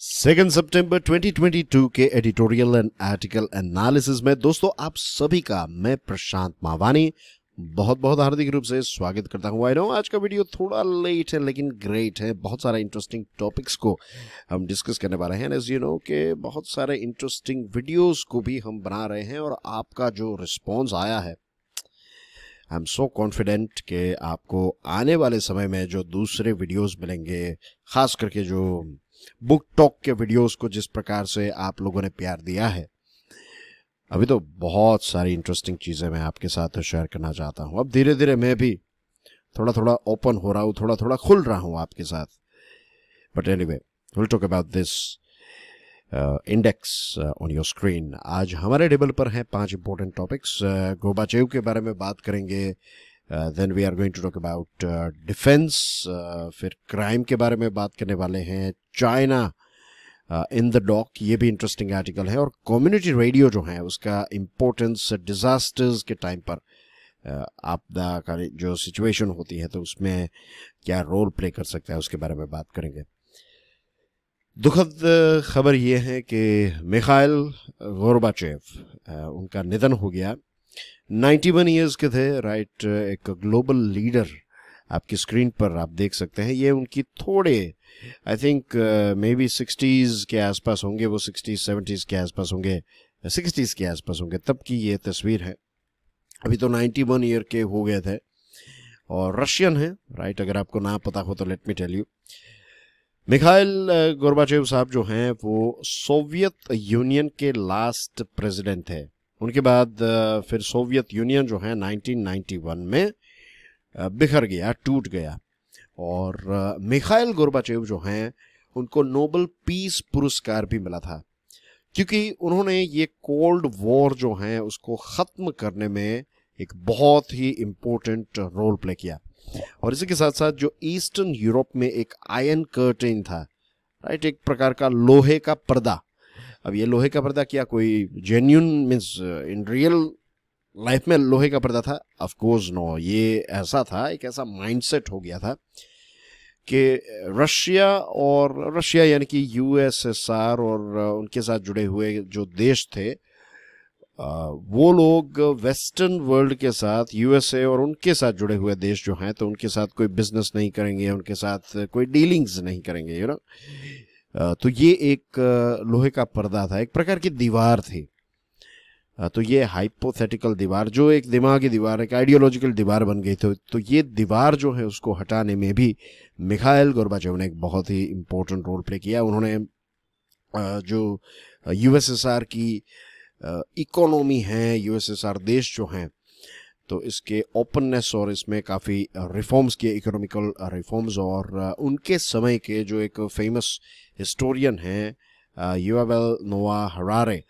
2 सितंबर 2022 के editorial and article analysis में दोस्तों आप सभी का मैं प्रशांत मावानी बहुत बहुत हार्दिक रूप से स्वागत करता हूं। आई नो आज का वीडियो थोड़ा लेट है लेकिन ग्रेट है। बहुत सारा इंटरेस्टिंग टॉपिक्स को हम डिस्कस करने वाले हैं। एज यू नो कि बहुत सारे इंटरेस्टिंग वीडियोस को भी हम बना रहे हैं और आपका जो रिस्पॉन्स आया है आई एम सो कॉन्फिडेंट कि आपको आने वाले समय में जो दूसरे वीडियोस मिलेंगे, खास करके जो बुक टॉक के वीडियोस को जिस प्रकार से आप लोगों ने प्यार दिया है, अभी तो बहुत सारी इंटरेस्टिंग चीज़ें मैं आपके साथ शेयर करना चाहता हूं। अब धीरे धीरे मैं भी थोड़ा थोड़ा ओपन हो रहा हूं, थोड़ा थोड़ा खुल रहा हूं आपके साथ। But anyway, will talk about this index on your screen. आज हमारे टेबल पर हैं 5 इंपॉर्टेंट टॉपिक्स। गोरबाचेव के बारे में बात करेंगे, then we are going to talk about defence, फिर क्राइम के बारे में बात करने वाले हैं, चाइना इन द डॉक, ये भी इंटरेस्टिंग आर्टिकल है, और कम्युनिटी रेडियो जो है उसका इम्पोर्टेंस डिजास्टर्स के टाइम पर, आपदा का जो सिचुएशन होती है तो उसमें क्या रोल प्ले कर सकता है उसके बारे में बात करेंगे। दुखद खबर ये है कि मिखाइल गोर्बाचेव, उनका निधन हो गया। 91 ईयर्स के थे, राइट। एक ग्लोबल लीडर आपकी स्क्रीन पर आप देख सकते हैं। ये उनकी थोड़े I think may be 60s के आसपास होंगे, वो 60s 70s के आसपास होंगे, 60s के आसपास होंगे, तब की ये तस्वीर है। अभी तो 91 ईयर के हो गए थे और रशियन है, राइट। अगर आपको ना पता हो तो let me tell you, Mikhail Gorbachev साहब जो हैं वो सोवियत यूनियन के लास्ट प्रेसिडेंट थे। उनके बाद फिर सोवियत यूनियन जो है 1991 में बिखर गया, टूट गया, और मिखाइल गोर्बाचेव जो हैं उनको नोबेल पीस पुरस्कार भी मिला था क्योंकि उन्होंने ये कोल्ड वॉर जो है उसको ख़त्म करने में एक बहुत ही इम्पोर्टेंट रोल प्ले किया। और इसी के साथ साथ जो ईस्टर्न यूरोप में एक आयरन कर्टेन था, राइट, एक प्रकार का लोहे का पर्दा। अब ये लोहे का पर्दा क्या कोई genuine means in real life में लोहे का पर्दा था? Of course no. ये ऐसा था, एक ऐसा माइंडसेट हो गया था कि रशिया यानी कि यूएसएसआर और उनके साथ जुड़े हुए जो देश थे, वो लोग वेस्टर्न वर्ल्ड के साथ, यूएसए और उनके साथ जुड़े हुए देश जो हैं, तो उनके साथ कोई बिजनेस नहीं करेंगे, उनके साथ कोई डीलिंग्स नहीं करेंगे, यू नो। तो ये एक लोहे का पर्दा था, एक प्रकार की दीवार थी। तो ये हाइपोथेटिकल दीवार, जो एक दिमागी दीवार, एक आइडियोलॉजिकल दीवार बन गई थी, तो ये दीवार जो है उसको हटाने में भी मिखाइल गोर्बाचेव ने एक बहुत ही इम्पोर्टेंट रोल प्ले किया। उन्होंने जो यूएसएसआर की इकोनॉमी है, यूएसएसआर देश जो हैं, तो इसके ओपननेस और इसमें काफ़ी रिफॉर्म्स किए, इकोनॉमिकल रिफॉर्म्स। और उनके समय के जो एक फेमस हिस्टोरियन हैं युवाल नोआ हरारे,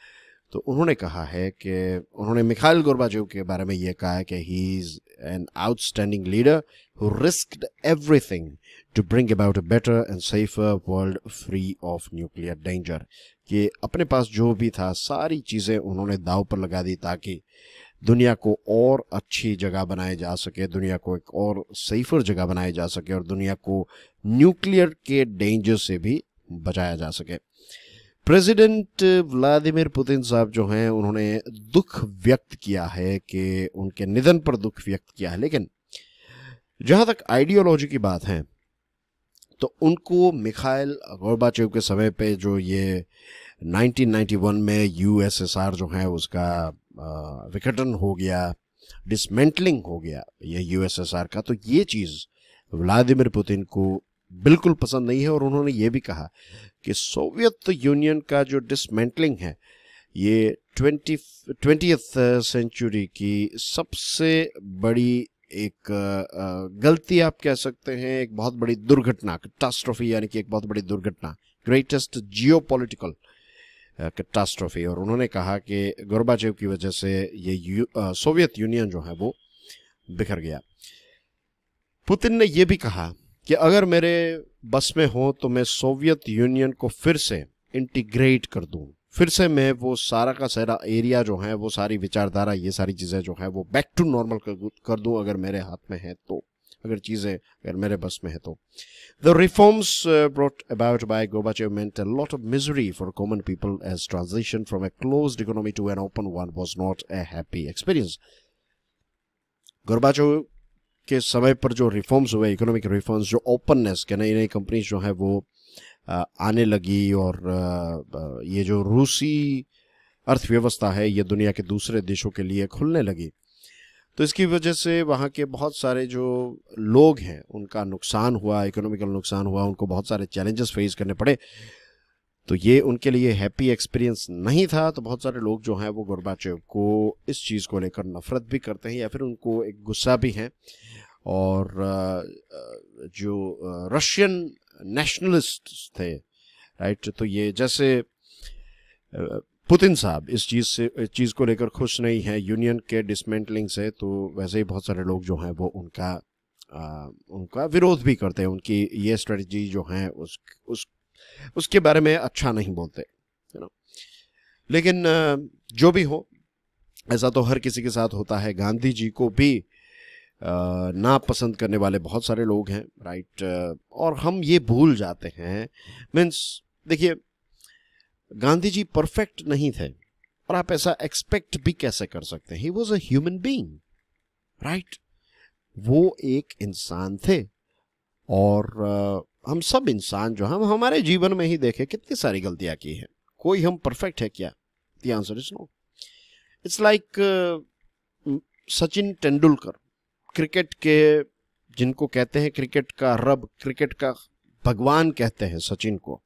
तो उन्होंने कहा है कि उन्होंने मिखाइल गोर्बाचेव के बारे में ये कहा है कि he is an outstanding leader who risked everything to bring about a better and safer world free of nuclear danger. कि अपने पास जो भी था सारी चीज़ें उन्होंने दांव पर लगा दी ताकि दुनिया को और अच्छी जगह बनाया जा सके, दुनिया को एक और सेफर जगह बनाया जा सके, और दुनिया को न्यूक्लियर के डेंजर से भी बचाया जा सके। प्रेसिडेंट व्लादिमीर पुतिन साहब जो हैं उन्होंने दुख व्यक्त किया है, कि उनके निधन पर दुख व्यक्त किया है। लेकिन जहाँ तक आइडियोलॉजी की बात है तो उनको मिखाइल गोर्बाचेव के समय पे जो ये 1991 में यूएसएसआर जो है उसका विघटन हो गया, डिसमेंटलिंग हो गया ये यूएसएसआर का, तो ये चीज़ व्लादिमीर पुतिन को बिल्कुल पसंद नहीं है। और उन्होंने ये भी कहा कि सोवियत यूनियन का जो डिसमेंटलिंग है ये 20th सेंचुरी की सबसे बड़ी एक गलती आप कह सकते हैं, एक बहुत बड़ी दुर्घटना, कैटास्ट्रोफी, यानी कि एक बहुत बड़ी दुर्घटना, ग्रेटेस्ट जियोपॉलिटिकल कैटास्ट्रोफी। और उन्होंने कहा कि गोर्बाचेव की वजह से ये सोवियत यूनियन जो है वो बिखर गया। पुतिन ने यह भी कहा कि अगर मेरे बस में हो तो मैं सोवियत यूनियन को फिर से इंटीग्रेट कर दूं, फिर से मैं वो सारा का सारा एरिया जो है, वो सारी विचारधारा, ये सारी चीज़ें जो है वो बैक टू नॉर्मल कर दूं अगर मेरे हाथ में है तो। अगर चीजें अगर मेरे बस में है तो। The reforms brought about by Gorbachev meant a lot of misery for common people as transition from a closed economy to an open one was not a happy experience. Gorbachev के समय पर जो रिफॉर्म्स हुए, economic reforms, जो openness के नई नई companies जो है वो आने लगी, और ये जो रूसी अर्थव्यवस्था है ये दुनिया के दूसरे देशों के लिए खुलने लगी, तो इसकी वजह से वहाँ के बहुत सारे जो लोग हैं उनका नुकसान हुआ, इकोनॉमिकल नुकसान हुआ, उनको बहुत सारे चैलेंजेस फेस करने पड़े। तो ये उनके लिए हैप्पी एक्सपीरियंस नहीं था। तो बहुत सारे लोग जो हैं वो गोर्बाचेव को इस चीज़ को लेकर नफरत भी करते हैं या फिर उनको एक गुस्सा भी हैं। और जो रशियन नेशनलिस्ट थे, राइट, तो ये जैसे पुतिन साहब इस चीज़ को लेकर खुश नहीं है यूनियन के डिसमेंटलिंग से, तो वैसे ही बहुत सारे लोग जो हैं वो उनका विरोध भी करते हैं। उनकी ये स्ट्रेटजी जो है उसके बारे में अच्छा नहीं बोलते, यू नो। लेकिन जो भी हो, ऐसा तो हर किसी के साथ होता है। गांधी जी को भी नापसंद करने वाले बहुत सारे लोग हैं, राइट, और हम ये भूल जाते हैं। मीन्स देखिए, गांधी जी परफेक्ट नहीं थे, और आप ऐसा एक्सपेक्ट भी कैसे कर सकते हैं? He was a human being, right. वो एक इंसान थे, और हम सब इंसान जो हम हमारे जीवन में ही देखें कितनी सारी गलतियां की हैं। कोई हम परफेक्ट है क्या? The answer is no. It's like Sachin Tendulkar, cricket के जिनको कहते हैं क्रिकेट का रब, क्रिकेट का भगवान कहते हैं सचिन को,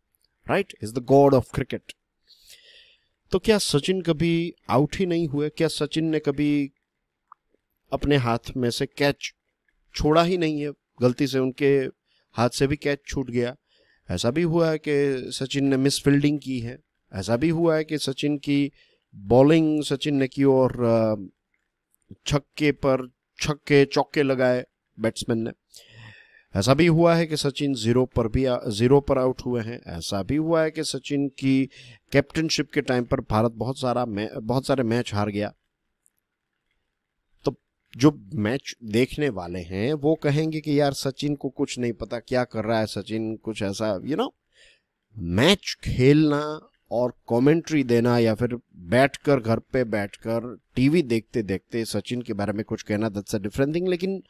right, is the God of cricket. तो क्या सचिन कभी आउट ही नहीं हुए? क्या सचिन ने कभी अपने हाथ में से कैच छोड़ा ही नहीं है? गलती से उनके हाथ से भी कैच छूट गया। ऐसा भी हुआ है कि सचिन ने मिस फील्डिंग की है। ऐसा भी हुआ है कि सचिन की बॉलिंग सचिन ने की और छक्के चौके लगाए बैट्समैन ने। ऐसा भी हुआ है कि सचिन जीरो पर आउट हुए हैं। ऐसा भी हुआ है कि सचिन की कैप्टनशिप के टाइम पर भारत बहुत सारे मैच हार गया। तो जो मैच देखने वाले हैं वो कहेंगे कि यार सचिन को कुछ नहीं पता, क्या कर रहा है सचिन, कुछ ऐसा, यू नो। मैच खेलना और कमेंट्री देना या फिर बैठकर घर पे बैठकर टीवी देखते देखते सचिन के बारे में कुछ कहना, दैट्स अ डिफरेंट थिंग। लेकिन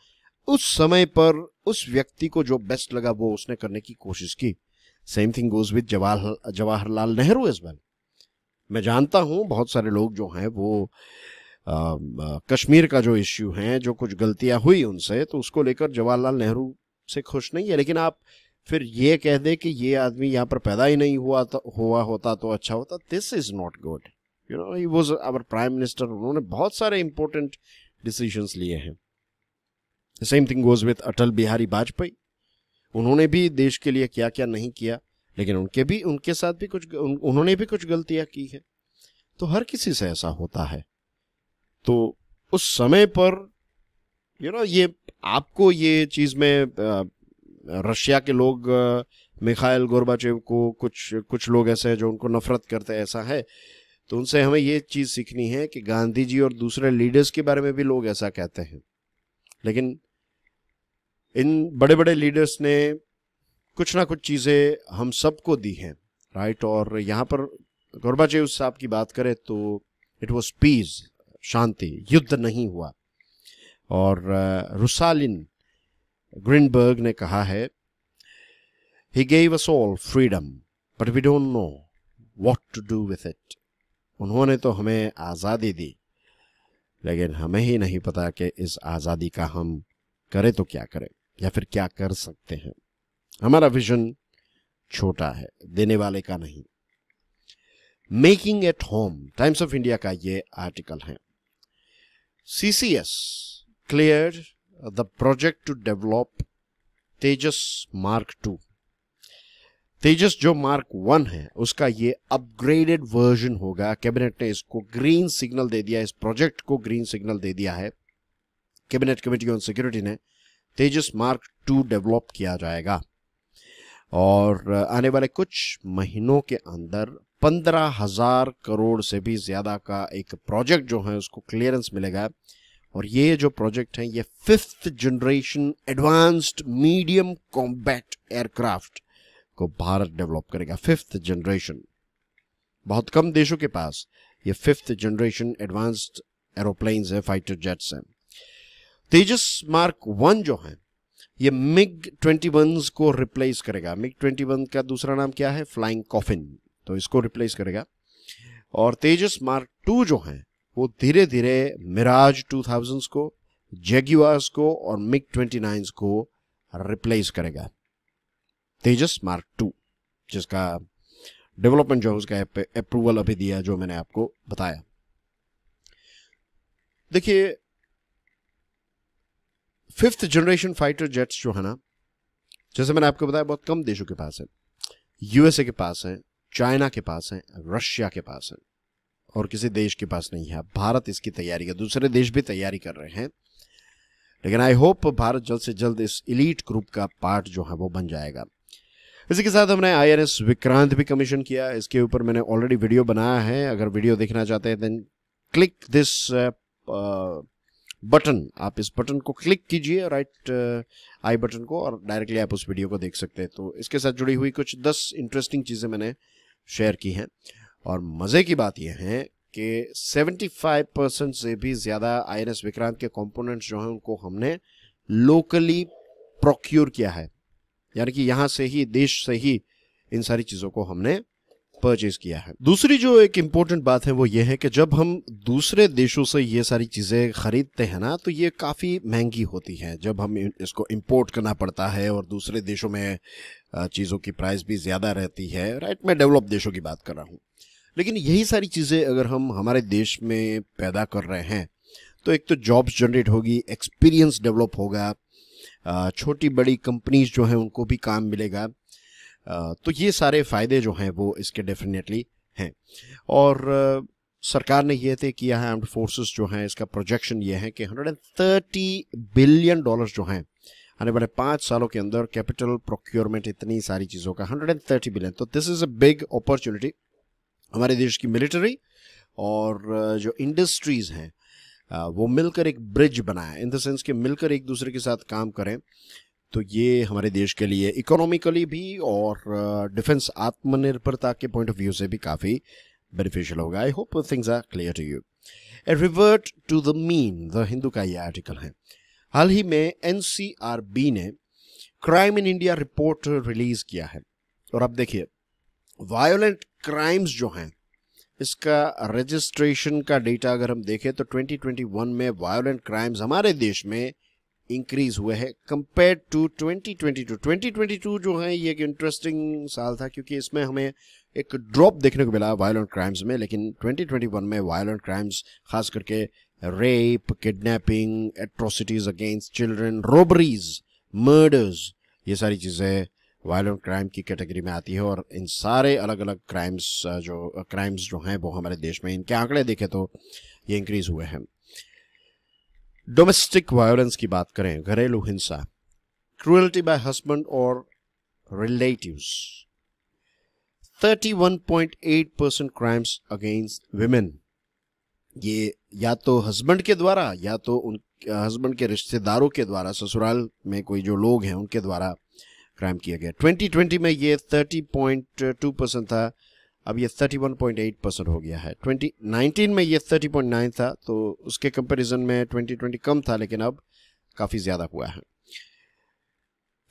उस समय पर उस व्यक्ति को जो बेस्ट लगा वो उसने करने की कोशिश की। Same thing goes with Jawaharlal Nehru as well. मैं जानता हूं बहुत सारे लोग जो हैं वो कश्मीर का जो इश्यू है, जो कुछ गलतियां हुई उनसे, तो उसको लेकर जवाहरलाल नेहरू से खुश नहीं है। लेकिन आप फिर ये कह दे कि ये आदमी यहाँ पर पैदा ही नहीं हुआ होता तो अच्छा होता। This is not good, you know. He was our prime minister, उन्होंने बहुत सारे इंपॉर्टेंट डिसीजंस लिए हैं। Same thing goes with Atal Bihari Vajpayee. उन्होंने भी देश के लिए क्या क्या नहीं किया, लेकिन उनके साथ भी उन्होंने भी कुछ गलतियां की है। तो हर किसी से ऐसा होता है। तो उस समय पर यू नो, ये आपको ये चीज में रशिया के लोग मिखाइल गोर्बाचेव को कुछ लोग ऐसे हैं जो उनको नफरत करते हैं, ऐसा है। तो उनसे हमें ये चीज सीखनी है कि गांधी जी और दूसरे लीडर्स के बारे में भी लोग ऐसा कहते हैं, लेकिन इन बड़े बड़े लीडर्स ने कुछ ना कुछ चीजें हम सबको दी हैं, राइट। और यहाँ पर गोर्बाचेव साहब की बात करें तो इट वाज पीस, शांति, युद्ध नहीं हुआ। और रुसालिन ग्रीनबर्ग ने कहा है, he gave us all freedom but we don't know what to do with it। उन्होंने तो हमें आजादी दी, लेकिन हमें ही नहीं पता कि इस आजादी का हम करें तो क्या करें या फिर क्या कर सकते हैं। हमारा विजन छोटा है, देने वाले का नहीं। Making at home, times of India का ये आर्टिकल है। CCS cleared the project to develop Tejas mark 2। तेजस जो मार्क 1 है उसका ये अपग्रेडेड वर्जन होगा। कैबिनेट ने इसको ग्रीन सिग्नल दे दिया, इस प्रोजेक्ट को ग्रीन सिग्नल दे दिया है। कैबिनेट कमेटी ऑन सिक्योरिटी ने तेजस मार्क 2 डेवलप किया जाएगा और आने वाले कुछ महीनों के अंदर 15,000 करोड़ से भी ज्यादा का एक प्रोजेक्ट जो है उसको क्लियरेंस मिलेगा और ये जो प्रोजेक्ट है ये 5th generation advanced medium combat aircraft को भारत डेवलप करेगा। 5th जनरेशन, बहुत कम देशों के पास ये 5th जनरेशन एडवांस्ड एरोप्लेन्स है, फाइटर जेट्स हैं। तेजस मार्क 1 जो है ये मिग 21 को रिप्लेस करेगा। मिग 21 का दूसरा नाम क्या है? फ्लाइंग कॉफिन, तो इसको रिप्लेस करेगा। और तेजस मार्क 2 जो है वो धीरे धीरे मिराज 2000 को, जैग्युआर्स को और मिग 29 को रिप्लेस करेगा। तेजस मार्क 2 जिसका डेवलपमेंट जो है उसका अप्रूवल अभी दिया जो मैंने आपको बताया। देखिए 5th जनरेशन फाइटर जेट्स जो है ना, जैसे मैंने आपको बताया बहुत कम देशों के पास है। यूएसए के पास है, चाइना के पास है, रशिया के पास है और किसी देश के पास नहीं है। भारत इसकी तैयारी कर, दूसरे देश भी तैयारी कर रहे हैं, लेकिन आई होप भारत जल्द से जल्द इस एलीट ग्रुप का पार्ट जो है वो बन जाएगा। इसी के साथ हमने INS विक्रांत भी कमीशन किया। इसके ऊपर मैंने ऑलरेडी वीडियो बनाया है, अगर वीडियो देखना चाहते हैं देन क्लिक दिस बटन, आप इस बटन को क्लिक कीजिए, राइट आई बटन को, और डायरेक्टली आप उस वीडियो को देख सकते हैं। तो इसके साथ जुड़ी हुई कुछ 10 इंटरेस्टिंग चीज़ें मैंने शेयर की हैं। और मज़े की बात यह है कि 75% से भी ज़्यादा INS विक्रांत के कंपोनेंट्स जो हैं उनको हमने लोकली प्रोक्योर किया है, यानी कि यहाँ से ही, देश से ही इन सारी चीज़ों को हमने परचेज किया है। दूसरी जो एक इम्पोर्टेंट बात है वो ये है कि जब हम दूसरे देशों से ये सारी चीज़ें खरीदते हैं ना, तो ये काफ़ी महंगी होती हैं। जब हम इसको इंपोर्ट करना पड़ता है और दूसरे देशों में चीज़ों की प्राइस भी ज़्यादा रहती है, राइट। मैं डेवलप देशों की बात कर रहा हूँ, लेकिन यही सारी चीज़ें अगर हम हमारे देश में पैदा कर रहे हैं तो एक तो जॉब्स जनरेट होगी, एक्सपीरियंस डेवलप होगा, छोटी बड़ी कंपनीज जो हैं उनको भी काम मिलेगा। तो ये सारे फ़ायदे जो हैं वो इसके डेफिनेटली हैं। और सरकार ने ये तय किया है, आर्म्ड फोर्सेस जो हैं, इसका प्रोजेक्शन ये है कि $130 बिलियन जो हैं आने वाले 5 सालों के अंदर कैपिटल प्रोक्योरमेंट, इतनी सारी चीज़ों का 130 बिलियन। तो this is a big opportunity हमारे देश की मिलिट्री और जो इंडस्ट्रीज़ हैं वो मिलकर एक ब्रिज बनाए, इन द सेंस कि मिलकर एक दूसरे के साथ काम करें। तो ये हमारे देश के लिए इकोनॉमिकली भी और डिफेंस आत्मनिर्भरता के पॉइंट ऑफ व्यू से भी काफ़ी बेनिफिशियल होगा। I hope things are clear to you. A revert to the mean, the Hindu का ये आर्टिकल है। हाल ही में NCRB ने crime in India report release किया है, और अब देखिए वायोलेंट क्राइम्स जो हैं इसका रजिस्ट्रेशन का डेटा अगर हम देखें तो 2021 में वायोलेंट क्राइम्स हमारे देश में इंक्रीज हुए हैं कंपेयर टू 2022। 2022 जो है ये एक इंटरेस्टिंग साल था क्योंकि इसमें हमें एक ड्रॉप देखने को मिला वायलेंट क्राइम्स में, लेकिन 2021 में वायलेंट क्राइम्स खास करके rape, kidnapping, atrocities against children, robberies, murders, ये सारी चीज़ें वायलेंट क्राइम की कैटेगरी में आती है। और इन सारे अलग अलग क्राइम्स जो हैं वो हमारे देश में, इनके आंकड़े देखें तो ये इंक्रीज हुए हैं। डोमेस्टिक वायलेंस की बात करें, घरेलू हिंसा, क्रूएल्टी बाय हस्बैंड और रिलेटिव्स, 31.8% क्राइम्स अगेंस्ट विमेन, ये या तो हस्बैंड के द्वारा या तो उन हस्बैंड के रिश्तेदारों के द्वारा, ससुराल में कोई जो लोग हैं उनके द्वारा क्राइम किया गया। 2020 में ये 30.2% था, अब ये 31.8% हो गया है। 2019 में ये 30.9 था, तो उसके कंपैरिजन में 2020 कम था, लेकिन अब काफ़ी ज़्यादा हुआ है।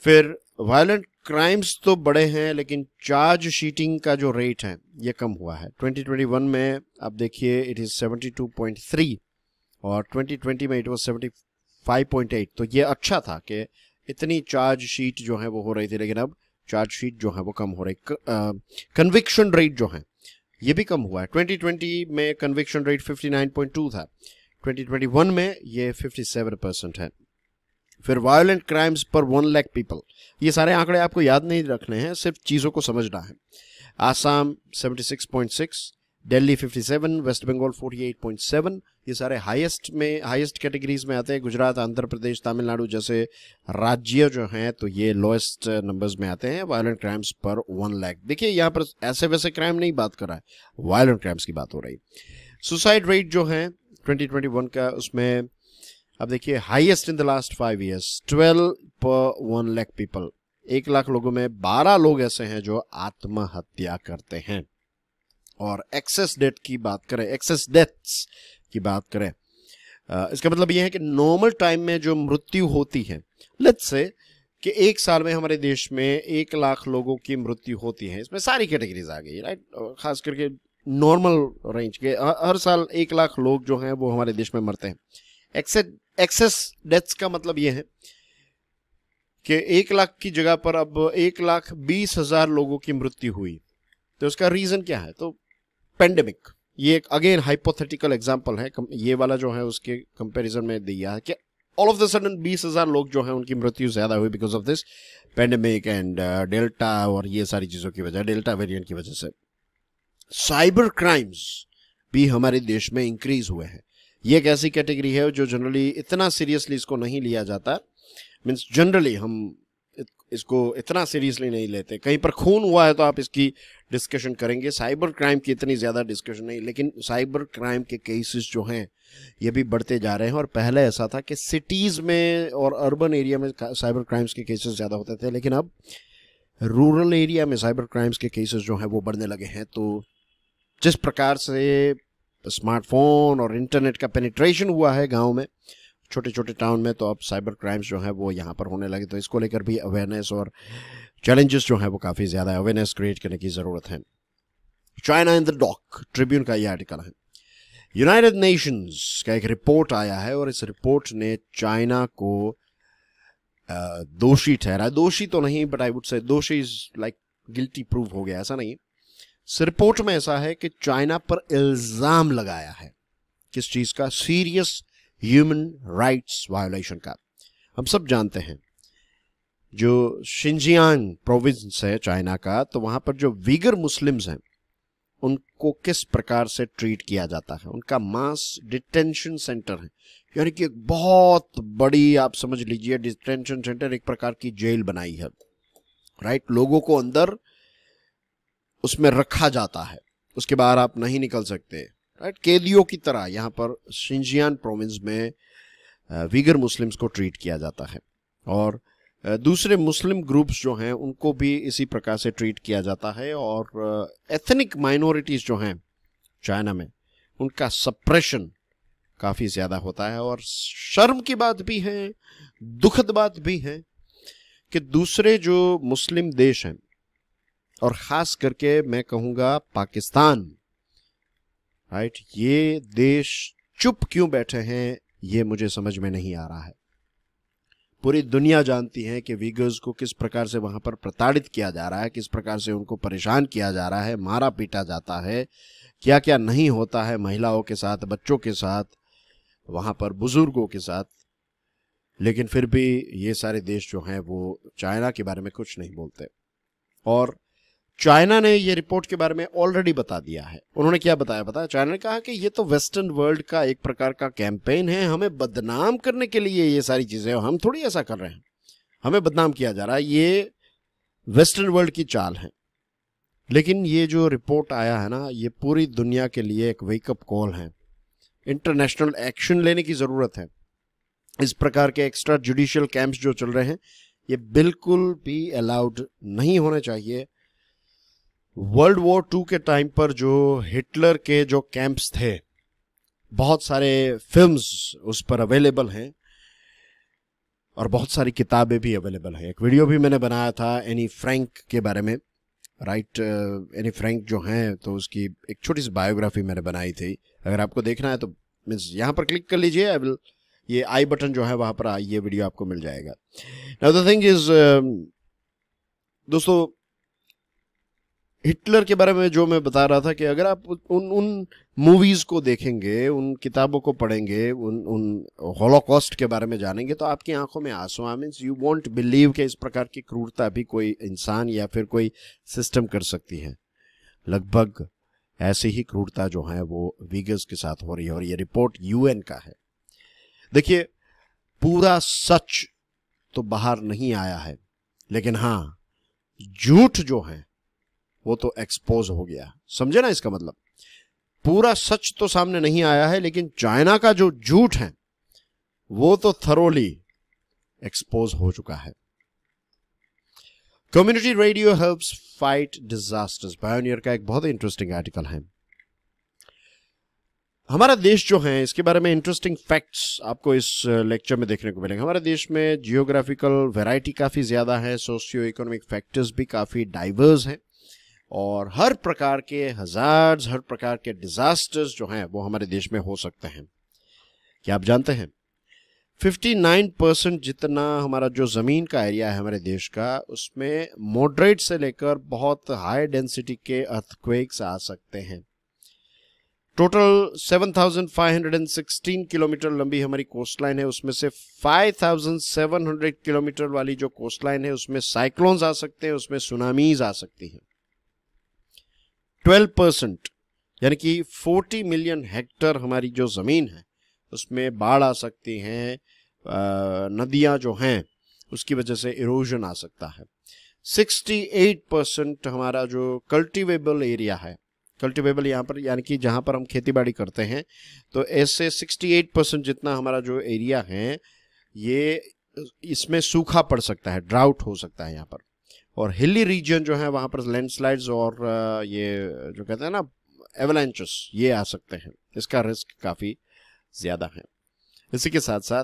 फिर वायलेंट क्राइम्स तो बड़े हैं, लेकिन चार्ज शीटिंग का जो रेट है ये कम हुआ है। 2021 में अब देखिए इट इज़ 72.3 और 2020 में इट वॉज 75.8। तो ये अच्छा था कि इतनी चार्ज शीट जो है वो हो रही थी, लेकिन अब चार्ज शीट जो है वो कम हो रही। कन्विक्शन रेट जो है ये भी कम हुआ है। 2020 में कन्विक्शन रेट 59.2 था, 2021 में ये 57% है। फिर वायलेंट क्राइम्स पर 1 लाख पीपल, ये सारे आंकड़े आपको याद नहीं रखने हैं, सिर्फ चीज़ों को समझना है। आसाम 76.6, दिल्ली 57, वेस्ट बंगाल 48.7, ये सारे हाईएस्ट कैटेगरीज में आते हैं। गुजरात, आंध्र प्रदेश, तमिलनाडु जैसे राज्य जो हैं तो ये लोएस्ट नंबर्स में आते हैं वायलेंट क्राइम्स पर 1 लाख। देखिए यहाँ पर ऐसे वैसे क्राइम नहीं बात कर रहा है, वायलेंट क्राइम्स की बात हो रही। सुसाइड रेट जो है 2021 का, उसमें अब देखिए, highest in the last 5 years, 12 per 1 lakh people। 1 lakh लोगों में 12 लोग ऐसे हैं जो आत्महत्या करते हैं। और एक्सेस डेथ की बात करें, एक्सेस डेथ्स की बात करें, इसका मतलब यह है कि नॉर्मल टाइम में जो मृत्यु होती है, लेट्स से कि 1 साल में हमारे देश में 1 लाख लोगों की मृत्यु होती है। इसमें सारी कैटेगरीज आ गई, राइट। खास करके नॉर्मल रेंज के हर साल 1 लाख लोग जो हैं वो हमारे देश में मरते हैं। एक्सेस डेथ्स का मतलब यह है कि 1 लाख की जगह पर अब 1,20,000 लोगों की मृत्यु हुई। तो उसका रीजन क्या है? तो पेंडेमिक। ये एक अगेन हाइपोथेटिकल एग्जांपल है, ये वाला जो है उसके कंपैरिजन में दिया है कि ऑल ऑफ द सडन 20,000 लोग जो हैं उनकी मृत्यु ज्यादा हुई because of this pandemic and delta और ये सारी चीजों की वजह, डेल्टा वेरिएंट की वजह से। साइबर क्राइम्स भी हमारे देश में इंक्रीज हुए हैं। ये एक ऐसी कैटेगरी है जो जनरली इतना सीरियसली इसको नहीं लिया जाता। मीन्स जनरली हम इसको इतना सीरियसली नहीं लेते। कहीं पर खून हुआ है तो आप इसकी डिस्कशन करेंगे, साइबर क्राइम की इतनी ज़्यादा डिस्कशन नहीं। लेकिन साइबर क्राइम के केसेस जो हैं ये भी बढ़ते जा रहे हैं। और पहले ऐसा था कि सिटीज़ में और अर्बन एरिया में साइबर क्राइम्स के केसेस ज़्यादा होते थे, लेकिन अब रूरल एरिया में साइबर क्राइम्स के केसेस जो हैं वो बढ़ने लगे हैं। तो जिस प्रकार से स्मार्टफोन और इंटरनेट का पेनिट्रेशन हुआ है गाँव में, छोटे छोटे टाउन में, तो अब साइबर क्राइम्स जो है वो यहाँ पर होने लगे। तो इसको लेकर भी अवेयरनेस और चैलेंजेस जो है वो काफ़ी ज़्यादा अवेयरनेस क्रिएट करने की ज़रूरत है। China in the dock, Tribune का ये आर्टिकल है। यूनाइटेड नेशंस का एक रिपोर्ट आया है और इस रिपोर्ट ने चाइना को दोषी ठहरा। दोषी तो नहीं, बट आई वुड से दोषी इज लाइक गिल्टी प्रूव हो गया, ऐसा नहीं। इस रिपोर्ट में ऐसा है कि चाइना पर इल्जाम लगाया है किस चीज़ का? सीरियस ह्यूमन राइट्स वायोलेशन का। हम सब जानते हैं जो शिनजियांग प्रोविंस है चाइना का, तो वहां पर जो वीगर मुस्लिम्स हैं उनको किस प्रकार से ट्रीट किया जाता है। उनका मास डिटेंशन सेंटर है, यानी कि एक बहुत बड़ी, आप समझ लीजिए डिटेंशन सेंटर, एक प्रकार की जेल बनाई है, राइट। लोगों को अंदर उसमें रखा जाता है, उसके बाहर आप नहीं निकल सकते, राइट। कैदियों की तरह यहाँ पर शिनजियांग प्रोविंस में वीगर मुस्लिम्स को ट्रीट किया जाता है। और दूसरे मुस्लिम ग्रुप्स जो हैं उनको भी इसी प्रकार से ट्रीट किया जाता है। और एथनिक माइनॉरिटीज़ जो हैं चाइना में, उनका सप्रेशन काफ़ी ज़्यादा होता है। और शर्म की बात भी है, दुखद बात भी है कि दूसरे जो मुस्लिम देश हैं, और ख़ास करके मैं कहूँगा पाकिस्तान, राइट, ये देश चुप क्यों बैठे हैं ये मुझे समझ में नहीं आ रहा है। पूरी दुनिया जानती है कि वीगर्स को किस प्रकार से वहां पर प्रताड़ित किया जा रहा है, किस प्रकार से उनको परेशान किया जा रहा है, मारा पीटा जाता है, क्या क्या नहीं होता है महिलाओं के साथ, बच्चों के साथ, वहां पर बुजुर्गों के साथ। लेकिन फिर भी ये सारे देश जो हैं वो चाइना के बारे में कुछ नहीं बोलते। और चाइना ने ये रिपोर्ट के बारे में ऑलरेडी बता दिया है। उन्होंने क्या बताया? चाइना ने कहा कि ये तो वेस्टर्न वर्ल्ड का एक प्रकार का कैंपेन है, हमें बदनाम करने के लिए ये सारी चीजें, हम थोड़ी ऐसा कर रहे हैं, हमें बदनाम किया जा रहा है, ये वेस्टर्न वर्ल्ड की चाल है। लेकिन ये जो रिपोर्ट आया है ना, ये पूरी दुनिया के लिए एक वेकअप कॉल है। इंटरनेशनल एक्शन लेने की जरूरत है। इस प्रकार के एक्स्ट्रा जुडिशियल कैंप्स जो चल रहे हैं ये बिल्कुल भी अलाउड नहीं होने चाहिए। वर्ल्ड वॉर 2 के टाइम पर जो हिटलर के जो कैंप्स थे, बहुत सारे फिल्म्स उस पर अवेलेबल हैं और बहुत सारी किताबें भी अवेलेबल हैं। एक वीडियो भी मैंने बनाया था एनी फ्रैंक के बारे में, राइट। एनी फ्रैंक जो हैं तो उसकी एक छोटी सी बायोग्राफी मैंने बनाई थी। अगर आपको देखना है तो मीन्स यहाँ पर क्लिक कर लीजिए, आई विल, ये आई बटन जो है वहाँ पर ये वीडियो आपको मिल जाएगा। नाउ द थिंग इज दोस्तों, हिटलर के बारे में जो मैं बता रहा था कि अगर आप उन मूवीज को देखेंगे, उन किताबों को पढ़ेंगे, उन हॉलोकॉस्ट के बारे में जानेंगे तो आपकी आंखों में आंसू आ, मीन्स यू वोंट बिलीव कि इस प्रकार की क्रूरता भी कोई इंसान या फिर कोई सिस्टम कर सकती है। लगभग ऐसी ही क्रूरता जो है वो वीगर्स के साथ हो रही है। और ये रिपोर्ट यूएन का है। देखिए, पूरा सच तो बाहर नहीं आया है, लेकिन हाँ, झूठ जो है वो तो एक्सपोज हो गया। समझे ना इसका मतलब? पूरा सच तो सामने नहीं आया है, लेकिन चाइना का जो झूठ है वो तो थरोली एक्सपोज हो चुका है। Community radio helps fight disasters, pioneer का एक बहुत इंटरेस्टिंग आर्टिकल है। हमारा देश जो है, इसके बारे में इंटरेस्टिंग फैक्ट्स आपको इस लेक्चर में देखने को मिलेंगे। हमारे देश में जियोग्राफिकल वैरायटी काफ़ी ज़्यादा है, सोशियो इकोनॉमिक फैक्टर्स भी काफ़ी डाइवर्स हैं, और हर प्रकार के हजार्ड्स, हर प्रकार के डिजास्टर्स जो हैं वो हमारे देश में हो सकते हैं। क्या आप जानते हैं 59% जितना हमारा जो ज़मीन का एरिया है हमारे देश का, उसमें मॉडरेट से लेकर बहुत हाई डेंसिटी के अर्थक्वेक्स आ सकते हैं। टोटल 7,516 किलोमीटर लंबी हमारी कोस्ट लाइन है, उसमें से 5,700 किलोमीटर वाली जो कोस्ट लाइन है उसमें साइक्लोन्स आ सकते हैं, उसमें सुनामीज आ सकती हैं। 12% यानी कि 40 मिलियन हेक्टर हमारी जो ज़मीन है उसमें बाढ़ आ सकती हैं, नदियां जो हैं उसकी वजह से इरोजन आ सकता है। 68% हमारा जो कल्टीवेबल एरिया है, कल्टीवेबल यहाँ पर यानी कि जहाँ पर हम खेती बाड़ी करते हैं, तो ऐसे 68% जितना हमारा जो एरिया है ये इसमें सूखा पड़ सकता है, ड्राउट हो सकता है यहाँ पर। और हिली रीजन जो है वहाँ पर लैंडस्लाइड्स और ये जो कहते हैं ना एवलांचेस, ये आ सकते हैं, इसका रिस्क काफ़ी ज़्यादा है। इसी के साथ साथ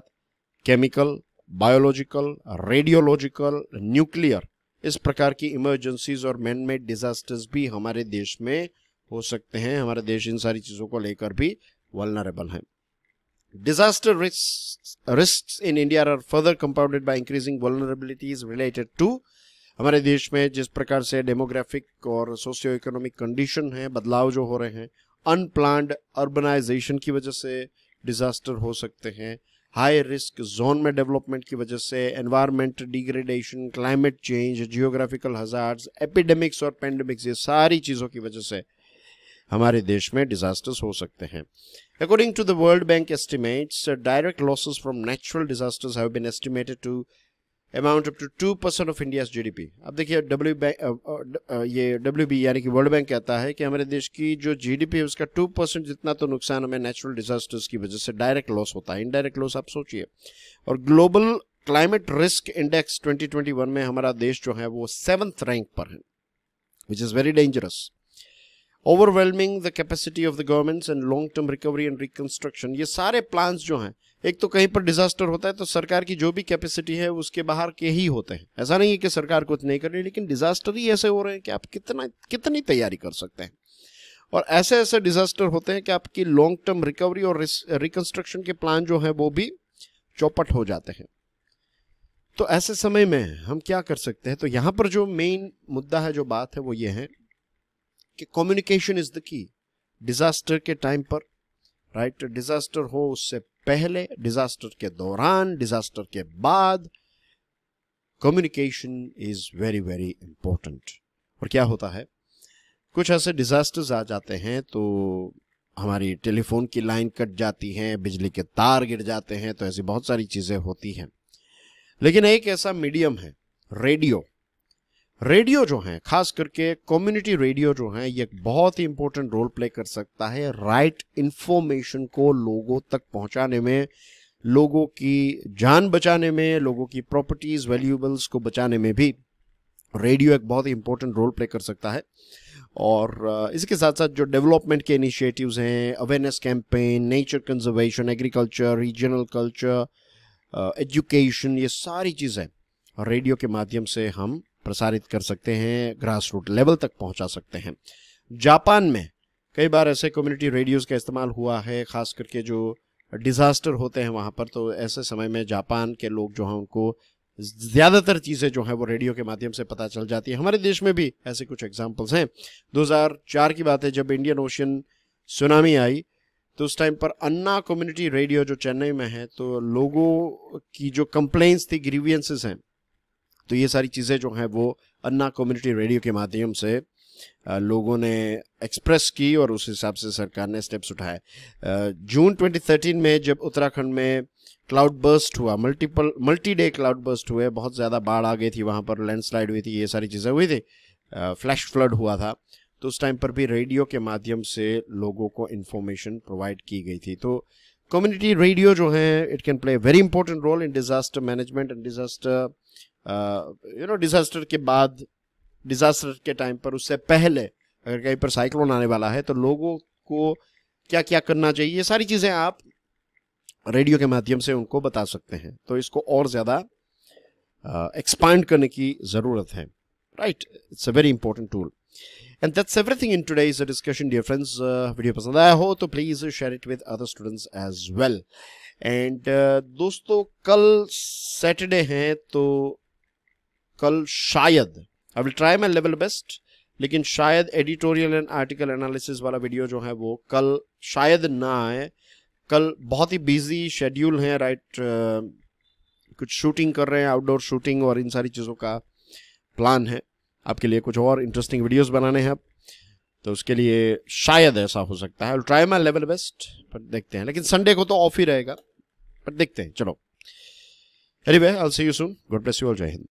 केमिकल, बायोलॉजिकल, रेडियोलॉजिकल, न्यूक्लियर, इस प्रकार की इमरजेंसीज और मैन मेड डिजास्टर्स भी हमारे देश में हो सकते हैं। हमारा देश इन सारी चीज़ों को लेकर भी वल्नरेबल है। Disaster risks in India are further compounded by increasing vulnerabilities related to, हमारे देश में जिस प्रकार से डेमोग्राफिक और सोशियो इकोनॉमिक कंडीशन है, बदलाव जो हो रहे हैं, अनप्लान्ड अर्बनाइजेशन की वजह से डिजास्टर हो सकते हैं, हाई रिस्क जोन में डेवलपमेंट की वजह से, environment degradation, climate change, geographical hazards, epidemics और पेंडेमिक्स, ये सारी चीज़ों की वजह से हमारे देश में डिजास्टर्स हो सकते हैं। According to the World Bank estimates, direct losses from natural disasters have been estimated to amount up to 2% of India's GDP. अब देखिए ये WB यानी कि वर्ल्ड बैंक कहता है कि हमारे देश की जो GDP है उसका 2% जितना तो नुकसान हमें नेचुरल डिजास्टर्स की वजह से डायरेक्ट लॉस होता है। इनडायरेक्ट लॉस आप सोचिए। और ग्लोबल क्लाइमेट रिस्क इंडेक्स 2021 में हमारा देश जो है वो 7th रैंक पर है, which is very dangerous. Overwhelming the capacity of the governments and long term recovery and reconstruction, ये सारे प्लान्स जो हैं, एक तो कहीं पर डिजास्टर होता है तो सरकार की जो भी कैपेसिटी है उसके बाहर के ही होते हैं। ऐसा नहीं है कि सरकार कुछ नहीं कर रही, लेकिन डिजास्टर ही ऐसे हो रहे हैं कि आप कितनी तैयारी कर सकते हैं। और ऐसे ऐसे डिजास्टर होते हैं कि आपकी लॉन्ग टर्म रिकवरी और रिकंस्ट्रक्शन के प्लान जो हैं वो भी चौपट हो जाते हैं। तो ऐसे समय में हम क्या कर सकते हैं? तो यहाँ पर जो मेन मुद्दा है, जो बात है, वो ये है कि communication is the key. Disaster के टाइम पर, राइट, डिजास्टर हो उससे पहले, डिजास्टर के दौरान, डिजास्टर के बाद, communication is very very important. और क्या होता है, कुछ ऐसे डिजास्टर्स आ जाते हैं तो हमारी टेलीफोन की लाइन कट जाती हैं, बिजली के तार गिर जाते हैं, तो ऐसी बहुत सारी चीजें होती हैं। लेकिन एक ऐसा मीडियम है रेडियो। रेडियो जो है, खास करके कम्युनिटी रेडियो जो है, ये बहुत ही इंपॉर्टेंट रोल प्ले कर सकता है राइट इंफॉर्मेशन को लोगों तक पहुंचाने में, लोगों की जान बचाने में, लोगों की प्रॉपर्टीज वैल्यूएबल्स को बचाने में भी रेडियो एक बहुत ही इंपॉर्टेंट रोल प्ले कर सकता है। और इसके साथ साथ जो डेवलपमेंट के इनिशिएटिव्स हैं, awareness campaign, nature conservation, agriculture, regional culture, education, ये सारी चीज़ें रेडियो के माध्यम से हम प्रसारित कर सकते हैं, ग्रास रूट लेवल तक पहुंचा सकते हैं। जापान में कई बार ऐसे कम्युनिटी रेडियोस का इस्तेमाल हुआ है, खास करके जो डिजास्टर होते हैं वहां पर। तो ऐसे समय में जापान के लोग जो हैं उनको ज़्यादातर चीज़ें जो हैं वो रेडियो के माध्यम से पता चल जाती है। हमारे देश में भी ऐसे कुछ एग्जाम्पल्स हैं। 2004 की बात है, जब इंडियन ओशन सुनामी आई तो उस टाइम पर अन्ना कम्युनिटी रेडियो जो चेन्नई में है, तो लोगों की जो कंप्लेंट्स थी, ग्रीवियंसेस हैं, तो ये सारी चीज़ें जो हैं वो अन्ना कम्युनिटी रेडियो के माध्यम से लोगों ने एक्सप्रेस की और उस हिसाब से सरकार ने स्टेप्स उठाए। जून 2013 में जब उत्तराखंड में क्लाउड बर्स्ट हुआ, मल्टी डे क्लाउड बर्स्ट हुए, बहुत ज़्यादा बाढ़ आ गई थी, वहाँ पर लैंडस्लाइड हुई थी, ये सारी चीज़ें हुई थी, फ्लैश फ्लड हुआ था, तो उस टाइम पर भी रेडियो के माध्यम से लोगों को इन्फॉर्मेशन प्रोवाइड की गई थी। तो कम्युनिटी रेडियो जो है it can play very important role in disaster management and disaster disaster के बाद, डिजास्टर के टाइम पर, उससे पहले अगर कहीं पर साइक्लोन आने वाला है तो लोगों को क्या क्या करना चाहिए, ये सारी चीजें आप रेडियो के माध्यम से उनको बता सकते हैं। तो इसको और ज्यादा एक्सपांड करने की जरूरत है, right. It's a very important tool. And that's everything in today's discussion dear friends. Video पसंद आया हो तो please share it with other students as well. And दोस्तों कल सैटरडे है तो कल शायद I will try my level best, लेकिन शायद एडिटोरियल एंड आर्टिकल एनालिसिस वाला वीडियो जो है वो कल शायद ना आए। कल बहुत ही बिजी शेड्यूल है, राइट। कुछ शूटिंग कर रहे हैं, आउटडोर शूटिंग और इन सारी चीज़ों का प्लान है। आपके लिए कुछ और इंटरेस्टिंग वीडियोस बनाने हैं अब, तो उसके लिए शायद ऐसा हो सकता है। आई will try my level best, पर देखते हैं। लेकिन संडे को तो ऑफ ही रहेगा, पर देखते हैं। चलो, anyway I will see you soon. God bless you all. जय हिंद।